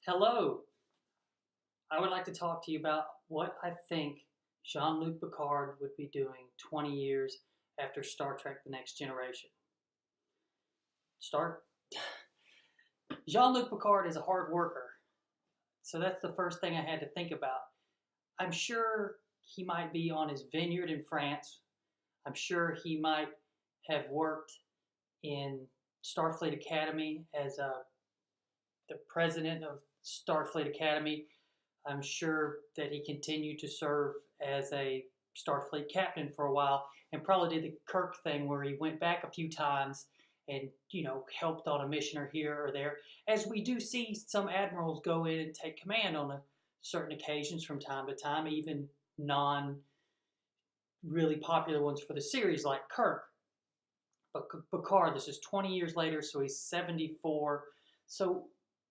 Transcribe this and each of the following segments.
Hello. I would like to talk to you about what I think Jean-Luc Picard would be doing 20 years after Star Trek The Next Generation. Start. Jean-Luc Picard is a hard worker, so that's the first thing I had to think about. I'm sure he might be on his vineyard in France. I'm sure he might have worked in Star Fleet Academy as the president of Star Fleet Academy. I'm sure that he continued to serve as a Starfleet captain for a while and probably did the Kirk thing where he went back a few times and, helped on a mission or here or there. As we do see some admirals go in and take command on certain occasions from time to time, even non-really popular ones for the series like Kirk. But Picard, this is 20 years later, so he's 74. So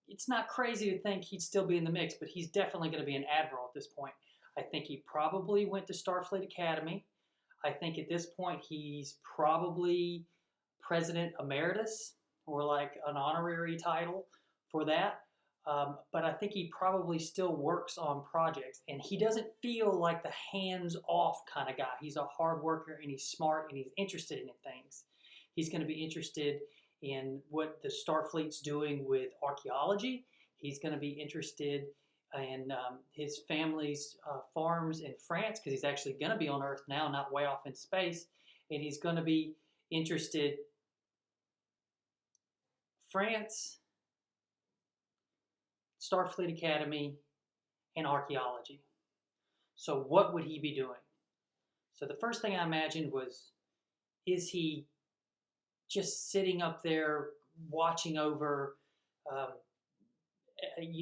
it's not crazy to think he'd still be in the mix, but he's definitely going to be an admiral at this point. I think he probably went to Starfleet Academy. I think at this point he's probably President Emeritus, or like an honorary title for that. But I think he probably still works on projects, and he doesn't feel like the hands-off kind of guy. He's a hard worker, and he's smart, and he's interested in things. He's going to be interested in what the Starfleet's doing with archaeology. He's going to be interested in his family's farms in France, because he's actually going to be on Earth now, not way off in space. And he's going to be interested France, Starfleet Academy, and archaeology. So what would he be doing? So the first thing I imagined was, is he just sitting up there watching over,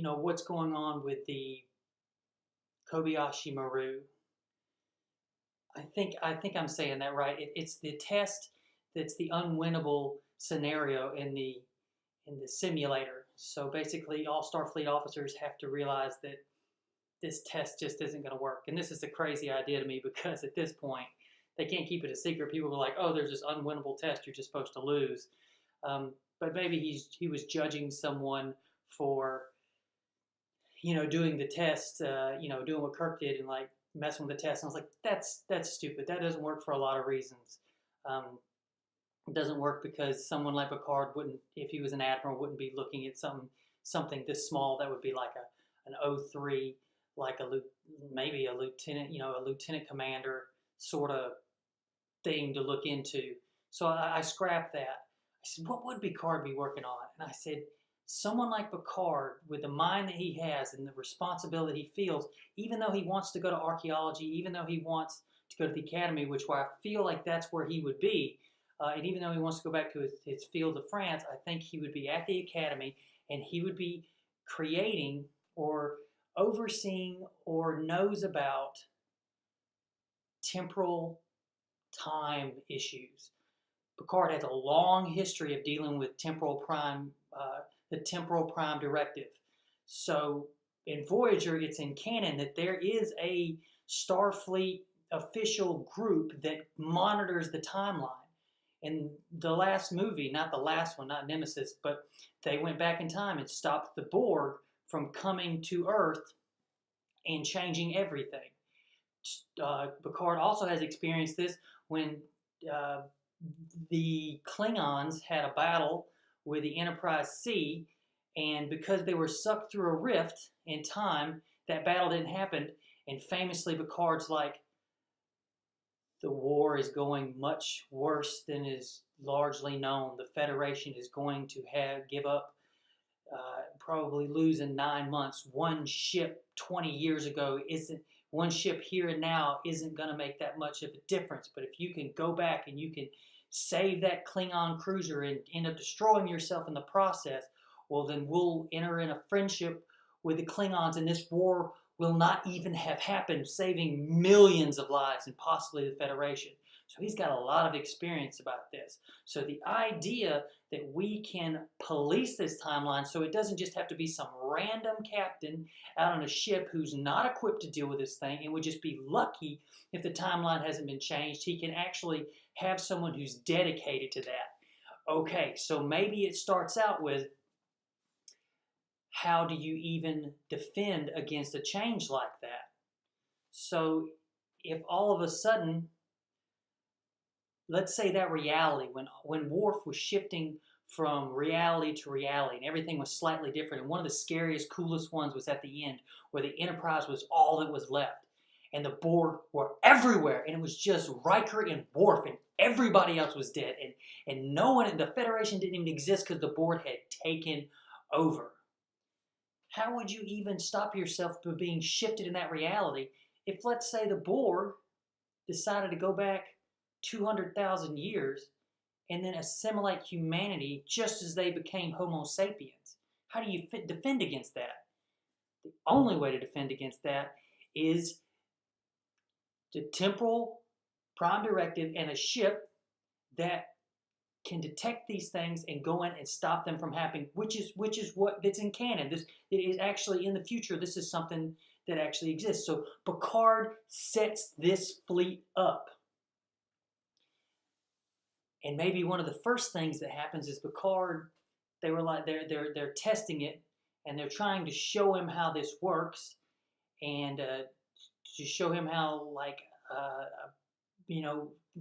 what's going on with the Kobayashi Maru? I think I'm saying that right. It's the test that's the unwinnable scenario in the simulator. So basically, all Starfleet officers have to realize that this test just isn't going to work. And this is a crazy idea to me, because at this point, they can't keep it a secret. People are like, oh, there's this unwinnable test you're just supposed to lose. But maybe he was judging someone for, doing the test, doing what Kirk did and like messing with the test. And I was like, that's stupid. That doesn't work for a lot of reasons. It doesn't work because someone like Picard wouldn't, if he was an admiral, wouldn't be looking at something this small. That would be like an O3, like maybe a lieutenant, a lieutenant commander sort of thing to look into. So I scrapped that. I said, what would Picard be working on? And I said, someone like Picard, with the mind that he has and the responsibility he feels, even though he wants to go to archaeology, even though he wants to go to the academy, which I feel like that's where he would be, and even though he wants to go back to his field of France, I think he would be at the academy, and he would be creating or overseeing or knows about temporal time issues. Picard has a long history of dealing with Temperal Prime, the Temporal Prime Directive. So in Voyager, it's in canon that there is a Starfleet official group that monitors the timeline. In the last movie, not the last one, not Nemesis, but they went back in time and stopped the Borg from coming to Earth and changing everything. Picard also has experienced this when the Klingons had a battle with the Enterprise C, and because they were sucked through a rift in time, that battle didn't happen. And famously, Picard's like, the war is going much worse than is largely known. The Federation is going to give up, probably lose in 9 months. One ship 20 years ago one ship here and now isn't going to make that much of a difference. But if you can go back and you can save that Klingon cruiser and end up destroying yourself in the process, well, then we'll enter in a friendship with the Klingons, and this war will not even have happened, saving millions of lives and possibly the Federation. So he's got a lot of experience about this. So the idea that we can police this timeline so it doesn't just have to be some random captain out on a ship who's not equipped to deal with this thing and would just be lucky if the timeline hasn't been changed. He can actually have someone who's dedicated to that. Okay, so maybe it starts out with, how do you even defend against a change like that? So if all of a sudden, let's say that reality, when Worf was shifting from reality to reality and everything was slightly different, and one of the scariest, coolest ones was at the end, where the Enterprise was all that was left, and the Borg were everywhere, and it was just Riker and Worf, and everybody else was dead, and no one, the Federation didn't even exist because the Borg had taken over. How would you even stop yourself from being shifted in that reality if, let's say, the Borg decided to go back 200,000 years and then assimilate humanity just as they became Homo sapiens? How do you defend against that? The only way to defend against that is the Temporal Prime Directive and a ship that can detect these things and go in and stop them from happening, which is what that's in canon. It is actually in the future. This is something that actually exists. So Picard sets this fleet up. And maybe one of the first things that happens is Picard, they're testing it, and they're trying to show him how this works, and to show him how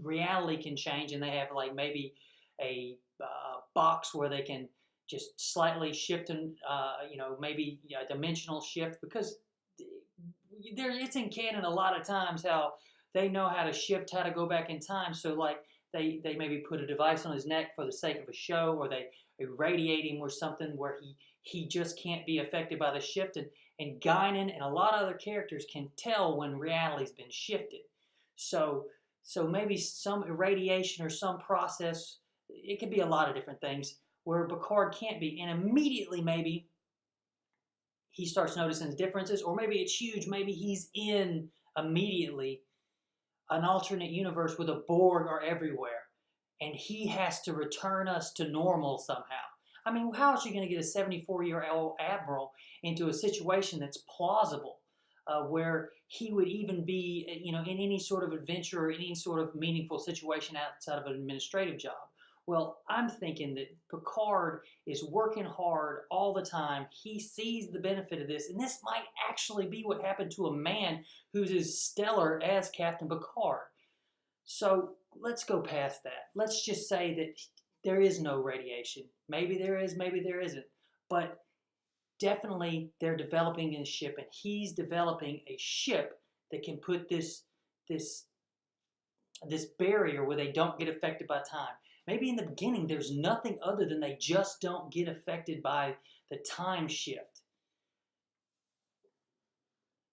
reality can change, and they have maybe a box where they can just slightly shift and maybe a dimensional shift, because it's in canon a lot of times how they know how to shift, how to go back in time. So they maybe put a device on his neck for the sake of a show, or they irradiate him or something where he just can't be affected by the shift. And Guinan and a lot of other characters can tell when reality's been shifted. So maybe some irradiation or some process, it could be a lot of different things where Picard can't be. And immediately maybe he starts noticing the differences, or maybe it's huge. Maybe he's in immediately an alternate universe where the Borg are everywhere, and he has to return us to normal somehow. I mean, how is he going to get a 74-year-old admiral into a situation that's plausible, where he would even be, in any sort of adventure or any sort of meaningful situation outside of an administrative job? Well, I'm thinking that Picard is working hard all the time. He sees the benefit of this, and this might actually be what happened to a man who's as stellar as Captain Picard. So let's go past that. Let's just say that there is no radiation. Maybe there is, maybe there isn't. But definitely they're developing a ship, and he's developing a ship that can put this barrier where they don't get affected by time. Maybe in the beginning there's nothing other than they just don't get affected by the time shift.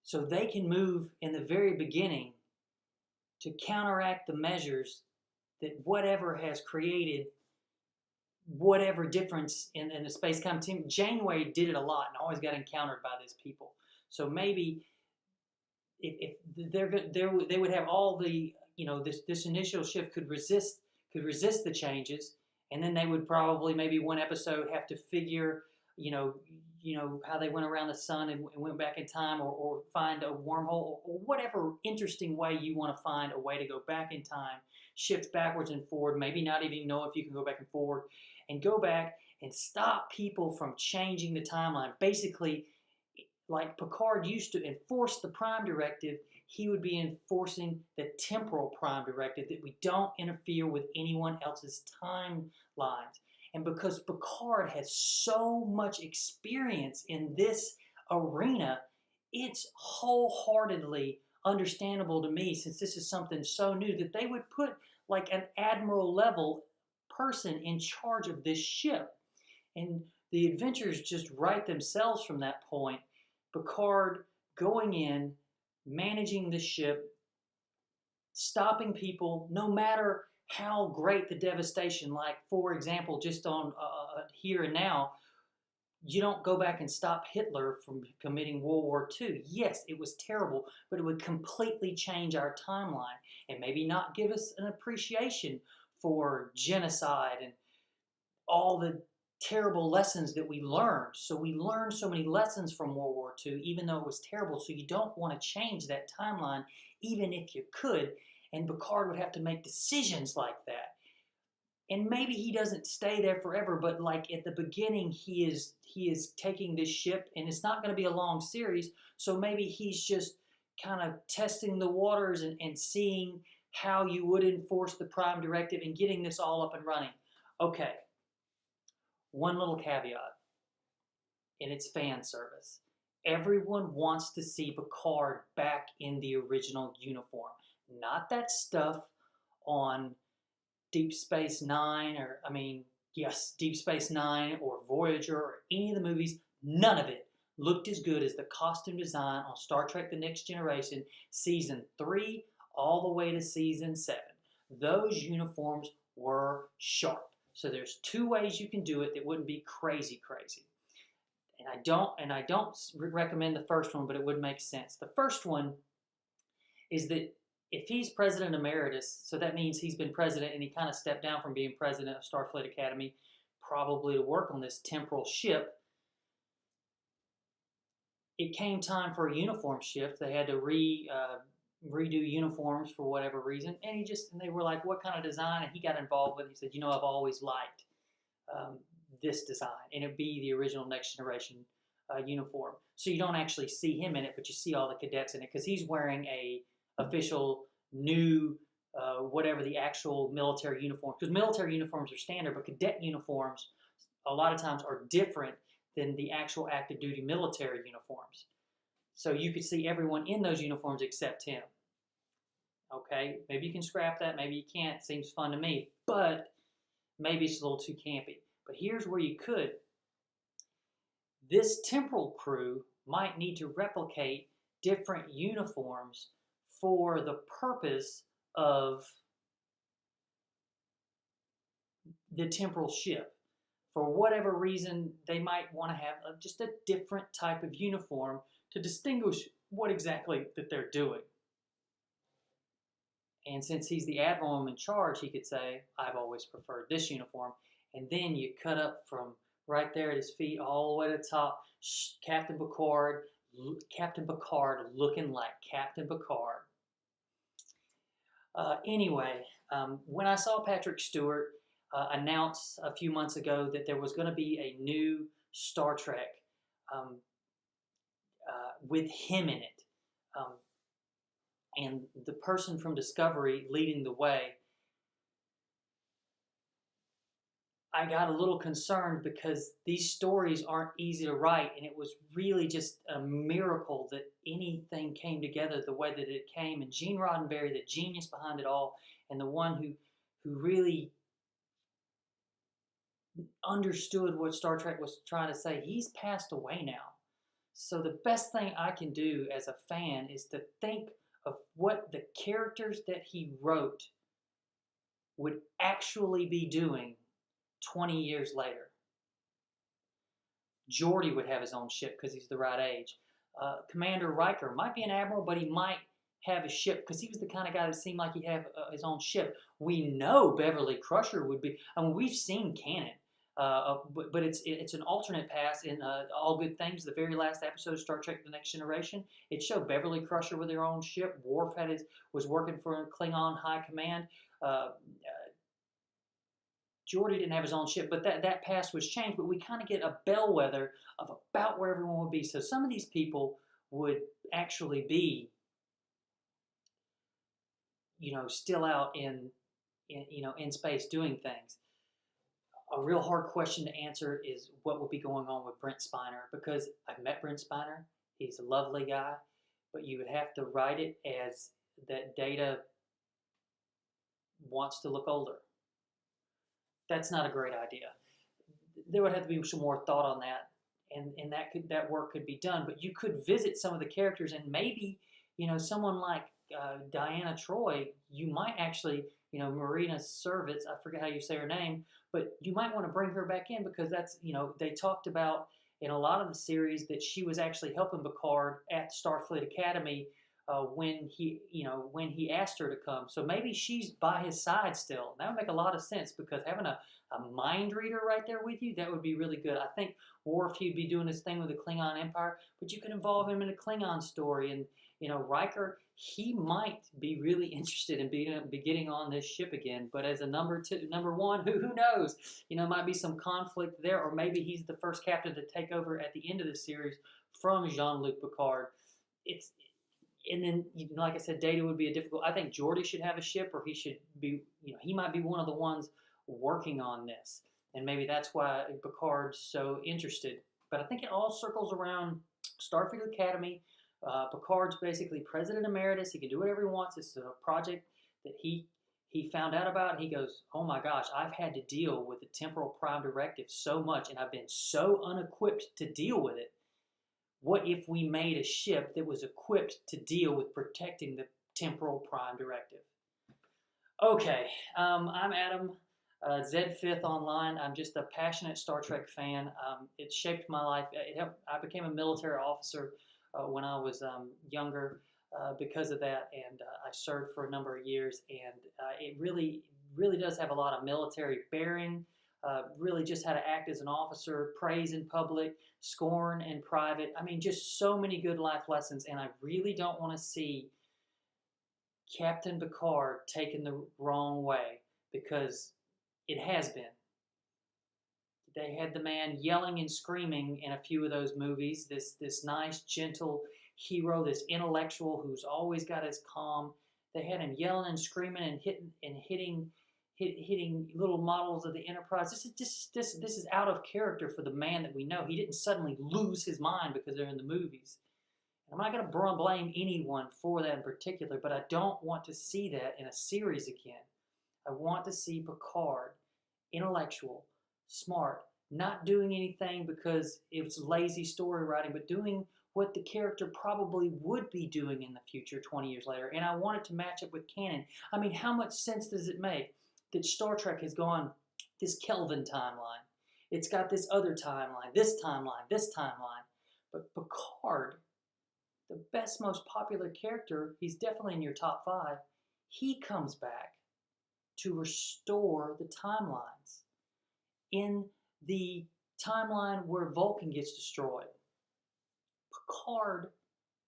So they can move in the very beginning to counteract the measures that whatever has created whatever difference in the space-time team. Janeway did it a lot and always got encountered by these people. So maybe if they would have all the, this initial shift could resist the changes, and then they would probably maybe one episode have to figure, how they went around the sun and went back in time, or find a wormhole, or whatever interesting way you want to find a way to go back in time, shift backwards and forward, maybe not even know if you can go back and forward, and go back and stop people from changing the timeline. Basically, like Picard used to enforce the Prime Directive, he would be enforcing the Temporal Prime Directive, that we don't interfere with anyone else's timelines. And because Picard has so much experience in this arena, it's wholeheartedly understandable to me, since this is something so new, that they would put an admiral level person in charge of this ship. And the adventures just write themselves from that point. Picard going in, managing the ship, stopping people, no matter how great the devastation. For example, just on here and now, you don't go back and stop Hitler from committing World War II. Yes, it was terrible, but it would completely change our timeline and maybe not give us an appreciation for genocide and all the terrible lessons that we learned. So we learned so many lessons from World War II, even though it was terrible. So you don't want to change that timeline, even if you could. And Picard would have to make decisions like that. and maybe he doesn't stay there forever, but like at the beginning, he is taking this ship, and it's not going to be a long series, so maybe he's just kind of testing the waters and seeing how you would enforce the Prime Directive and getting this all up and running. Okay, one little caveat, and it's fan service. Everyone wants to see Picard back in the original uniform. Not that stuff on Deep Space Nine, Deep Space Nine or Voyager or any of the movies. None of it looked as good as the costume design on Star Trek The Next Generation, Season 3 all the way to Season 7. Those uniforms were sharp. So there's two ways you can do it that wouldn't be crazy. And I don't recommend the first one, but it would make sense. The first one is that if he's President Emeritus, so that means he's been president and he kind of stepped down from being president of Star Fleet Academy, probably to work on this temporal ship. It came time for a uniform shift. They had to redo uniforms for whatever reason, and they were like, "What kind of design?" And he got involved with it. He said, "I've always liked this design," and it'd be the original Next Generation uniform. So you don't actually see him in it, but you see all the cadets in it because he's wearing a official new whatever the actual military uniform. Because military uniforms are standard, but cadet uniforms a lot of times are different than the actual active duty military uniforms. So you could see everyone in those uniforms except him. Okay, maybe you can scrap that, maybe you can't. Seems fun to me, but maybe it's a little too campy. But here's where you could. This temporal crew might need to replicate different uniforms for the purpose of the temporal ship. For whatever reason, they might want to have just a different type of uniform to distinguish what exactly that they're doing. And since he's the admiral in charge, he could say, "I've always preferred this uniform." And then you cut up from right there at his feet all the way to the top, Captain Picard looking like Captain Picard. Anyway, when I saw Patrick Stewart announce a few months ago that there was going to be a new Star Trek with him in it, and the person from Discovery leading the way, I got a little concerned because these stories aren't easy to write, and it was really just a miracle that anything came together the way that it came. And Gene Roddenberry, the genius behind it all, and the one who really understood what Star Trek was trying to say, he's passed away now. So the best thing I can do as a fan is to think of what the characters that he wrote would actually be doing 20 years later. Geordi would have his own ship because he's the right age. Commander Riker might be an admiral, but he might have a ship because he was the kind of guy that seemed like he'd have his own ship. We know Beverly Crusher would be. I mean, we've seen canon, but it's an alternate pass in All Good Things, the very last episode of Star Trek: The Next Generation. It showed Beverly Crusher with her own ship. Worf was working for Klingon High Command. Geordi didn't have his own ship, but that past was changed. But we kind of get a bellwether of about where everyone would be. So some of these people would actually be, still out in space doing things. A real hard question to answer is what would be going on with Brent Spiner, because I've met Brent Spiner. He's a lovely guy, but you would have to write it as that Data wants to look older. That's not a great idea. There would have to be some more thought on that, and that work could be done. But you could visit some of the characters, and maybe someone like Diana Troy, you might actually Marina Sirtis, I forget how you say her name, but you might want to bring her back in because that's they talked about in a lot of the series that she was actually helping Picard at Star Fleet Academy when he asked her to come. So maybe she's by his side still. That would make a lot of sense, because having a mind reader right there with you, that would be really good. I think Worf, he'd be doing his thing with the Klingon Empire, but you could involve him in a Klingon story. And, Riker, he might be really interested in be getting on this ship again. But as a number one, who knows? Might be some conflict there, or maybe he's the first captain to take over at the end of the series from Jean-Luc Picard. And then, like I said, Data would be a difficult. I think Geordi should have a ship, or he should be, he might be one of the ones working on this. And maybe that's why Picard's so interested. But I think it all circles around Star Fleet Academy. Picard's basically President Emeritus. He can do whatever he wants. This is a project that he found out about. He goes, oh my gosh, I've had to deal with the Temporal Prime Directive so much, and I've been so unequipped to deal with it. What if we made a ship that was equipped to deal with protecting the Temporal Prime Directive? Okay, I'm Adam, Z5th Online. I'm just a passionate Star Trek fan. It shaped my life. I became a military officer when I was younger because of that, and I served for a number of years, and it really does have a lot of military bearing. Really just how to act as an officer, praise in public, scorn in private. I mean, just so many good life lessons, and I really don't want to see Captain Picard taken the wrong way, because it has been. They had the man yelling and screaming in a few of those movies, this nice, gentle hero, this intellectual who's always got his calm. They had him yelling and screaming and hitting little models of the Enterprise. This is out of character for the man that we know. He didn't suddenly lose his mind because they're in the movies. And I'm not going to blame anyone for that in particular, but I don't want to see that in a series again. I want to see Picard, intellectual, smart, not doing anything because it's lazy story writing, but doing what the character probably would be doing in the future 20 years later. And I want it to match up with canon. I mean, how much sense does it make that Star Trek has gone this Kelvin timeline? It's got this other timeline, this timeline, this timeline. But Picard, the best, most popular character, he's definitely in your top 5. He comes back to restore the timelines. In the timeline where Vulcan gets destroyed, Picard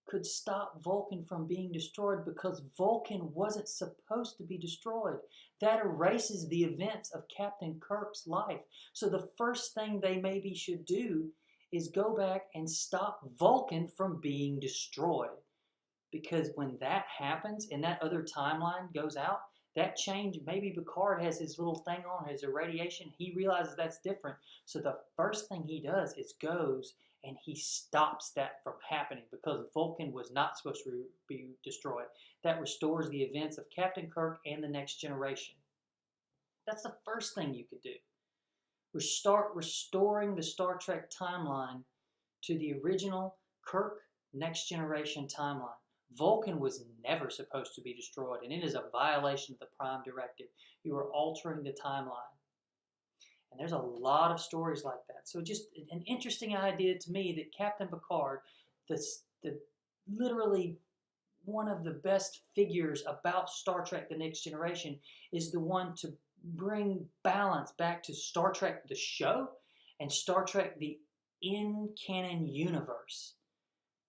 could stop Vulcan from being destroyed because Vulcan wasn't supposed to be destroyed. That erases the events of Captain Kirk's life. So the first thing they maybe should do is go back and stop Vulcan from being destroyed. Because when that happens and that other timeline goes out, that change, maybe Picard has his little thing on, his irradiation, he realizes that's different. So the first thing he does is goes and he stops that from happening, because Vulcan was not supposed to be destroyed. That restores the events of Captain Kirk and the Next Generation. That's the first thing you could do. Start restoring the Star Trek timeline to the original Kirk Next Generation timeline. Vulcan was never supposed to be destroyed, and it is a violation of the Prime Directive. You are altering the timeline. And there's a lot of stories like that. So just an interesting idea to me that Captain Picard, literally one of the best figures about Star Trek The Next Generation, is the one to bring balance back to Star Trek the show and Star Trek the in-canon universe.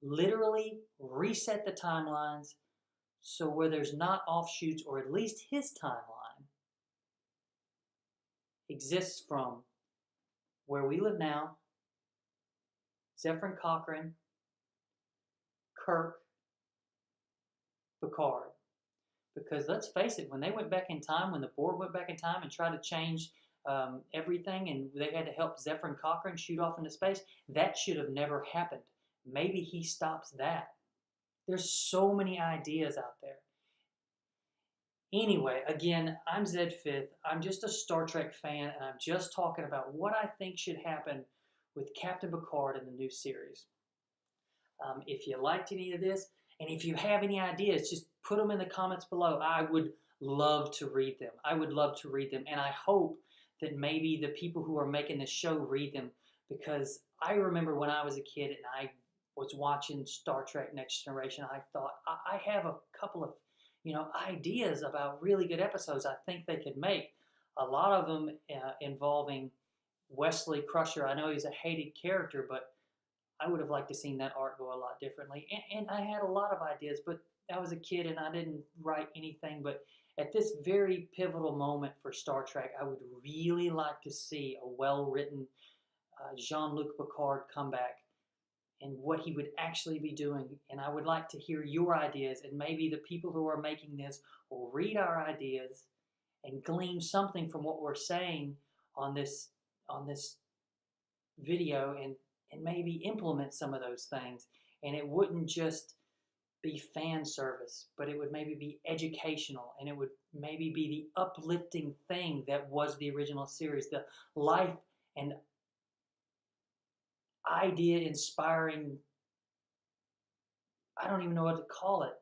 Literally reset the timelines so where there's not offshoots, or at least his timeline exists from where we live now, Zefren Cochran, Kirk, Picard. Because let's face it, when they went back in time, when the Borg went back in time and tried to change everything, and they had to help Zefren Cochran shoot off into space, that should have never happened. Maybe he stops that. There's so many ideas out there. Anyway, again, I'm Z5th. I'm just a Star Trek fan, and I'm just talking about what I think should happen with Captain Picard in the new series. If you liked any of this, and if you have any ideas, just put them in the comments below. I would love to read them. I would love to read them, and I hope that maybe the people who are making this show read them, because I remember when I was a kid and I was watching Star Trek Next Generation, I thought, I have a couple of, ideas about really good episodes I think they could make. A lot of them involving Wesley Crusher. I know he's a hated character, but I would have liked to seen that arc go a lot differently. And I had a lot of ideas, but I was a kid and I didn't write anything. But at this very pivotal moment for Star Trek, I would really like to see a well-written Jean-Luc Picard come back and what he would actually be doing. And I would like to hear your ideas, and maybe the people who are making this will read our ideas and glean something from what we're saying on this video, and maybe implement some of those things. And it wouldn't just be fan service, but it would maybe be educational, and it would maybe be the uplifting thing that was the original series, the life and idea inspiring, I don't even know what to call it,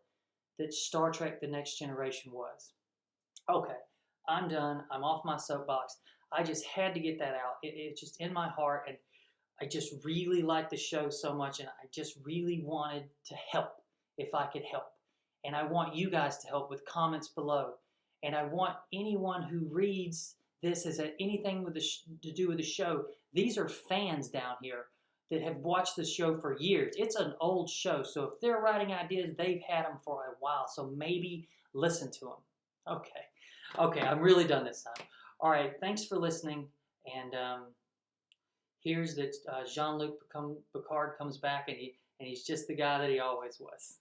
that Star Trek The Next Generation was. Okay, I'm done. I'm off my soapbox. I just had to get that out. It's just in my heart, and I just really like the show so much, and I just really wanted to help if I could help. And I want you guys to help with comments below. And I want anyone who reads this as anything with to do with the show. These are fans down here that have watched the show for years. It's an old show, so if they're writing ideas, they've had them for a while, so maybe listen to them. Okay, I'm really done this time. All right, thanks for listening, and here's that Jean-Luc Picard comes back, and he's just the guy that he always was.